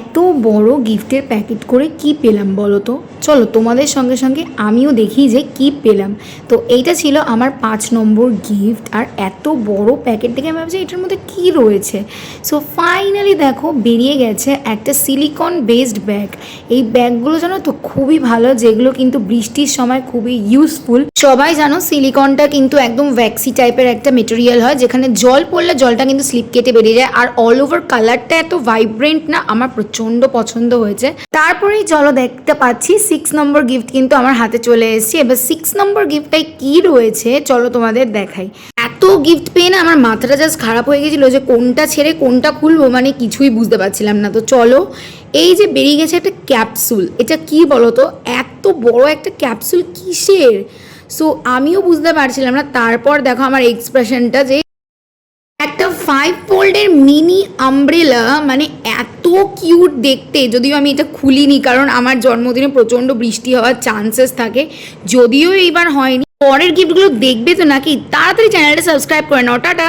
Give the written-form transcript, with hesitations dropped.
এত বড় গিফটের প্যাকেট করে কি পেলাম বলো তো? চলো তোমাদের সঙ্গে সঙ্গে আমিও দেখি যে কি পেলাম। তো এইটা ছিল আমার 5 নম্বর গিফট, আর এত বড় প্যাকেট দেখে আমি ভাবছি এটার মধ্যে কি রয়েছে। সো ফাইনালি দেখো বেরিয়ে গেছে একটা সিলিকন বেসড ব্যাগ। এই ব্যাগগুলো জানো তো খুবই ভালো, যেগুলো কিন্তু বৃষ্টির সময় খুবই ইউজফুল। সবাই জানো সিলিকনটা কিন্তু একদম ভ্যাক্সি টাইপের একটা মেটেরিয়াল হয়, যেখানে জল পড়লে জলটা কিন্তু স্লিপ কেটে বেরিয়ে যায়। আর অল ওভার কালারটা এত ভাইব্রেন্ট না, আমার প্রচণ্ড পছন্দ হয়েছে। তারপরেই চলো দেখতে পাচ্ছি 6 নম্বর গিফট কিন্তু আমার হাতে চলে এসেছে। এবার 6 নম্বর গিফটটাই কি রয়েছে চলো তোমাদের দেখাই। এত গিফট পেয়ে না আমার মাথাটা জাস্ট খারাপ হয়ে গেছিলো যে কোনটা ছেড়ে কোনটা খুলবো, মানে কিছুই বুঝতে পারছিলাম না। তো চলো, এই যে বেরিয়ে গেছে একটা ক্যাপসুল, এটা কি বলো তো? এত বড় একটা ক্যাপসুল কিসের? সো আমিও বুঝতে পারছিলাম না। তারপর দেখো আমার এক্সপ্রেশনটা, যে একটা 5 ফোল্ডের মিনি আমব্রেলা, মানে এত কিউট দেখতে। যদিও আমি এটা খুলিনি, কারণ আমার জন্মদিনে প্রচণ্ড বৃষ্টি হওয়ার চান্সেস থাকে, যদিও এইবার হয়নি। পরের গিফটগুলো দেখবে তো নাকি? তাড়াতাড়ি চ্যানেলটা সাবস্ক্রাইব করে নাও। টাটা।